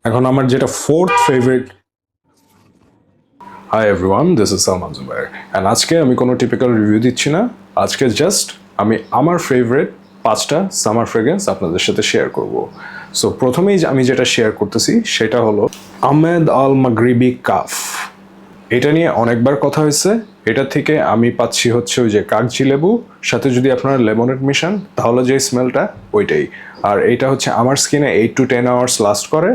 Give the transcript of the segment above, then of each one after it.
এখন আমার যেটা fourth favourite. Hi everyone, this is Salman Zubair and আজকে আমি কোনো টিপিক্যাল রিভিউ দিচ্ছি না। আজকে জাস্ট আমি আমার ফেভারিট 5টা সামার ফ্রেগ্রেন্স আপনাদের সাথে শেয়ার করব। সো প্রথমেই আমি যেটা শেয়ার করতেছি সেটা হলো আহমেদ আল মাগরিবি কাফ। এটা নিয়ে অনেকবার কথা হয়েছে। এটা থেকে আমি পাচ্ছি হচ্ছে ওই যে কাগজি লেবু, সাথে যদি আপনারা লেমনেড মিশান তাহলে যে স্মেলটা ওইটাই। আর এইটা হচ্ছে আমার স্কিনে 8 to 10 আওয়ার্স লাস্ট করে।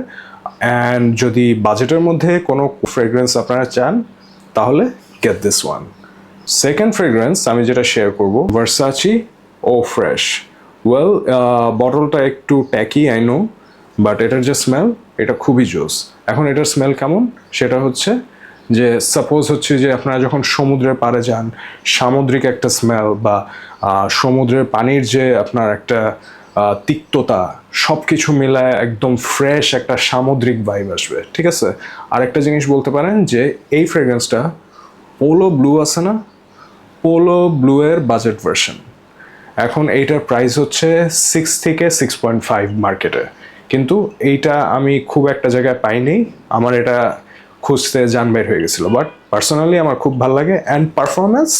অ্যান্ড যদি বাজেটের মধ্যে কোনো ফ্রেগ্রেন্স আপনারা চান তাহলে get this one. Second fragrance আমি যেটা শেয়ার করব ভার্সাচি ও ফ্রেশ। ওয়েল, বটলটা একটু ট্যাকি আই নো, বাট এটার যে স্মেল এটা খুবই জোস। এখন এটার স্মেল কেমন সেটা হচ্ছে যে সাপোজ হচ্ছে যে আপনারা যখন সমুদ্রের পাড়ে যান, সামুদ্রিক একটা স্মেল বা সমুদ্রের পানির যে আপনার একটা তিক্ততা, সব কিছু মিলায় একদম ফ্রেশ একটা সামুদ্রিক ভাইব আসবে, ঠিক আছে। আর একটা জিনিস বলতে পারেন যে এই ফ্রেগ্রেন্সটা পোলো ব্লু আছে না, পোলো ব্লু এর বাজেট ভার্সন। এখন এইটার প্রাইস হচ্ছে 6 থেকে 6.5 মার্কেটে, কিন্তু এইটা আমি খুব একটা জায়গায় পাইনি। আমার এটা খুঁজতে জান বের হয়ে গেছিলো, বাট পার্সোনালি আমার খুব ভালো লাগে। অ্যান্ড পারফরমেন্স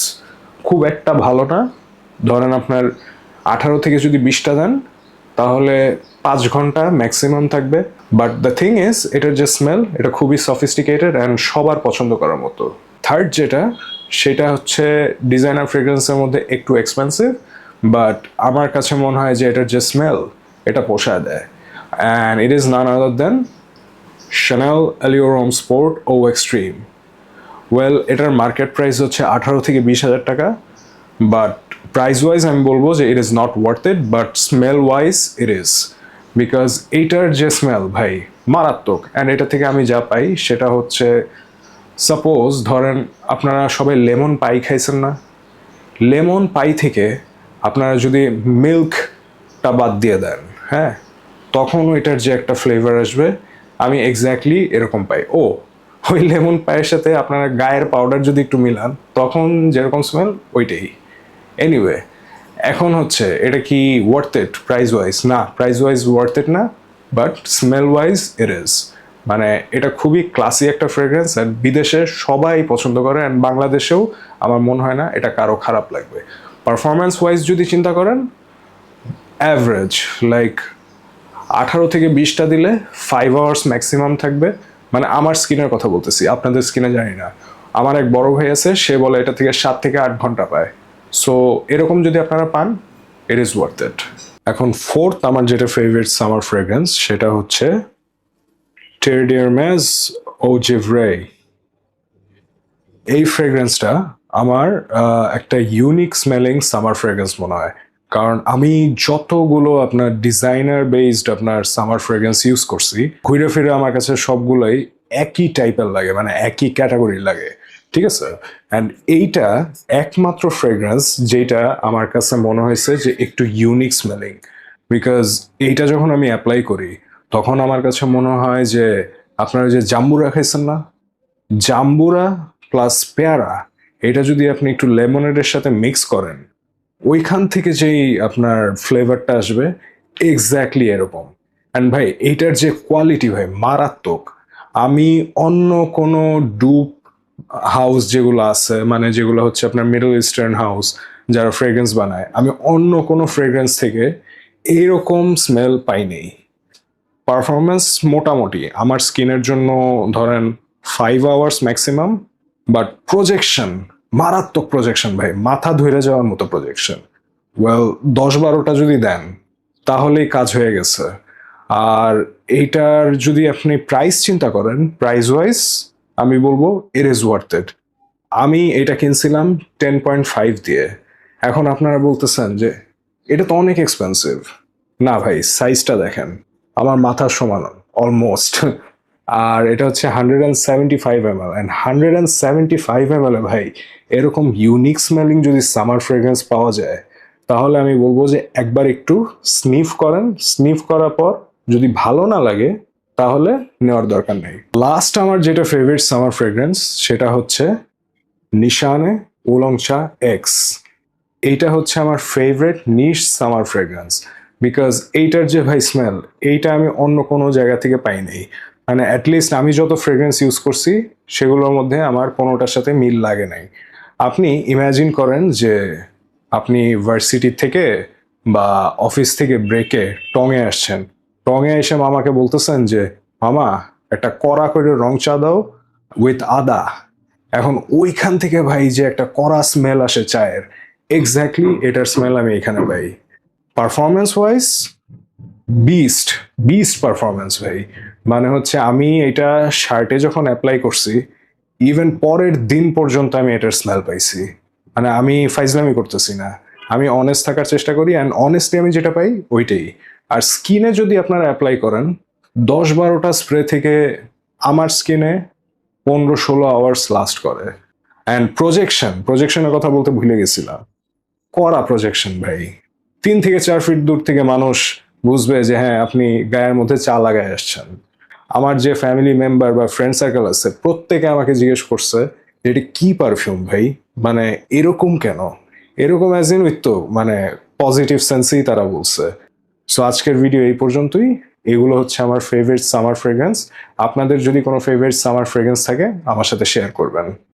খুব একটা ভালো না। ধরেন আপনার 18 থেকে যদি 20টা দেন তাহলে 5 ঘন্টা ম্যাক্সিমাম থাকবে। বাট দ্য থিং ইজ এটার যে স্মেল এটা খুবই সফিস্টিকেটেড অ্যান্ড সবার পছন্দ করার মতো। থার্ড যেটা, সেটা হচ্ছে ডিজাইনার ফ্রেগ্রেন্সের মধ্যে একটু এক্সপেন্সিভ, বাট আমার কাছে মনে হয় যে এটার যে স্মেল এটা পোষায় দেয়। And it is none other than Chanel Allure Homme Sport ও এক্সট্রিম। ওয়েল, এটার মার্কেট প্রাইস হচ্ছে 18 থেকে 20 হাজার টাকা, বাট প্রাইস ওয়াইজ আমি বলবো যে it is not worth it, but smell wise it is. Because এইটার যে স্মেল ভাই মারাত্মক। অ্যান্ড এটা থেকে আমি যা পাই সেটা হচ্ছে, সাপোজ ধরেন আপনারা সবাই লেমন পাই খাইছেন না, লেমন পাই থেকে আপনারা যদি মিল্কটা বাদ দিয়ে দেন, হ্যাঁ, তখন ওইটার যে একটা ফ্লেভার আসবে আমি এক্স্যাক্টলি এরকম পাই। ওই লেমন পায়ের সাথে আপনারা গায়ের পাউডার যদি একটু মিলান তখন যেরকম স্মেল ওইটাই। এনিওয়ে, এখন হচ্ছে এটা কি ওয়ার্থ ইট প্রাইস ওয়াইজ? না, প্রাইস ওয়াইজ ওয়ার্থ ইট না, but smell wise it is. মানে এটা খুবই ক্লাসি একটা ফ্রেগ্রেন্স অ্যান্ড বিদেশে সবাই পছন্দ করে, অ্যান্ড বাংলাদেশেও আমার মনে হয় না এটা কারো খারাপ লাগবে। পারফরমেন্স ওয়াইজ যদি চিন্তা করেন, অ্যাভারেজ, লাইক 18 থেকে 20টা দিলে 5 আওয়ার্স ম্যাক্সিমাম থাকবে। মানে আমার স্কিনের কথা বলতেছি, আপনাদের স্কিনে জানি না। আমার এক বড় ভাই আছে, সে বলে এটা থেকে 7 থেকে 8 ঘন্টা পায়। সো এরকম যদি আপনারা পান, ইট ইজ ওয়ার্থ ইট। এখন ফোর্থ আমার যেটা ফেভারিট সামার ফ্রেগ্রেন্স সেটা হচ্ছে Terre d'Hermès Eau Givray। এই ফ্রেগ্রেন্সটা আমার একটা ইউনিক স্মেলিং সামার ফ্রেগ্রেন্স মনে হয়। কারণ আমি যতগুলো আপনার ডিজাইনার বেসড আপনার সামার ফ্রেগ্রেন্স ইউজ করছি, ঘুরে ফিরে আমার কাছে সবগুলোই একই টাইপের লাগে, মানে একই ক্যাটাগরির লাগে, ঠিক আছে। অ্যান্ড এইটা একমাত্র ফ্রেগ্রেন্স যেটা আমার কাছে মনে হয়েছে যে একটু ইউনিক স্মেলিং। বিকজ এইটা যখন আমি অ্যাপ্লাই করি তখন আমার কাছে মনে হয় যে আপনারা যে জাম্বুরা খাইছেন না, জাম্বুরা প্লাস পেয়ারা, এটা যদি আপনি একটু লেমনেডের সাথে মিক্স করেন, ওইখান থেকে যেই আপনার ফ্লেভারটা আসবে এক্স্যাক্টলি এরকম। অ্যান্ড ভাই এইটার যে কোয়ালিটি ভাই মারাত্মক। আমি অন্য কোনো ডুপ হাউস যেগুলো আছে, মানে যেগুলো হচ্ছে আপনার মিডল ইস্টার্ন হাউস যারা ফ্রেগ্রেন্স বানায়, আমি অন্য কোনো ফ্রেগ্রেন্স থেকে এইরকম স্মেল পাইনি। পারফরমেন্স মোটামুটি আমার স্কিনের জন্য ধরেন 5 আওয়ার্স ম্যাক্সিমাম, বাট প্রজেকশন মারাত্মক প্রজেকশন ভাই, মাথা ধরে যাওয়ার মতো প্রজেকশন। ওয়েল, 10-12টা যদি দেন তাহলেই কাজ হয়ে গেছে। আর এইটার যদি আপনি প্রাইস চিন্তা করেন, প্রাইস ওয়াইজ আমি বলবো ইট ইজ ওয়ার্থ ইট। আমি এটা কিনছিলাম 10.5 দিয়ে। এখন আপনারা বলতেছেন যে এটা তো অনেক এক্সপেন্সিভ। না ভাই, সাইজটা দেখেন, আমার মাথার সমান অলমোস্ট। আর এটা হচ্ছে 175 ml, অ্যান্ড 175 ml ভাই এরকম ইউনিক স্মেলিং যদি সামার ফ্রেগ্রেন্স পাওয়া যায় তাহলে আমি বলবো যে একবার একটু স্নিফ করেন। স্নিফ করার পর যদি ভালো না লাগে তাহলে নেওয়ার দরকার নেই। লাস্ট আমার যেটা ফেভারিট সামার ফ্রেগ্রেন্স সেটা হচ্ছে নিশানে উলংচা এক্স। এইটা হচ্ছে আমার favourite niche summer fragrance. Because এইটার যে ভাই স্মেল, এইটা আমি অন্য কোনো জায়গা থেকে পাই নাই। মানে অ্যাটলিস্ট আমি যত ফ্রেগ্রেন্স ইউজ করছি সেগুলোর মধ্যে আমার কোনোটার সাথে মিল লাগে নাই। আপনি ইমাজিন করেন যে আপনি ভার্সিটি থেকে বা অফিস থেকে ব্রেকে টঙে আসছেন, টঙে এসে মামাকে বলতেছেন যে মামা একটা কড়া করে রং চা দাও উইথ আদা। এখন ওইখান থেকে ভাই যে একটা কড়া স্মেল আসে চায়ের, এক্স্যাক্টলি এটার স্মেল আমি এখানে পাই। Performance wise beast, beast performance ভাই। মানে হচ্ছে আমি এটা শার্টে যখন অ্যাপ্লাই করছি, ইভেন পরের দিন পর্যন্ত আমি এটার স্মেল পাইছি। মানে আমি ফাইজলামি করতেছি না, আমি অনেস্ট থাকার চেষ্টা করি, অ্যান্ড অনেস্টলি আমি যেটা পাই ওইটাই। আর স্কিনে যদি আপনারা অ্যাপ্লাই করেন, 10-12টা স্প্রে থেকে আমার স্কিনে 15-16 আওয়ার্স লাস্ট করে। অ্যান্ড প্রজেকশনের কথা বলতে ভুলে গেছিলাম। কড়া প্রজেকশন ভাই, 3 থেকে 4 ফিট দূর থেকে মানুষ বুঝবে যে হ্যাঁ আপনি গায়ের মধ্যে চা লাগায় আসছেন। আমার যে ফ্যামিলি মেম্বার বা ফ্রেন্ড সার্কেল আছে প্রত্যেকে আমাকে জিজ্ঞেস করছে যে এটা কি পারফিউম ভাই, মানে এরকম কেন, এরকম অ্যাজ ইন উইথ তো মানে পজিটিভ সেন্সেই তারা বলছে। সো আজকের ভিডিও এই পর্যন্তই। এগুলো হচ্ছে আমার ফেভারিট সামার ফ্রেগ্রেন্স। আপনাদের যদি কোনো ফেভারিট সামার ফ্রেগ্রেন্স থাকে আমার সাথে শেয়ার করবেন।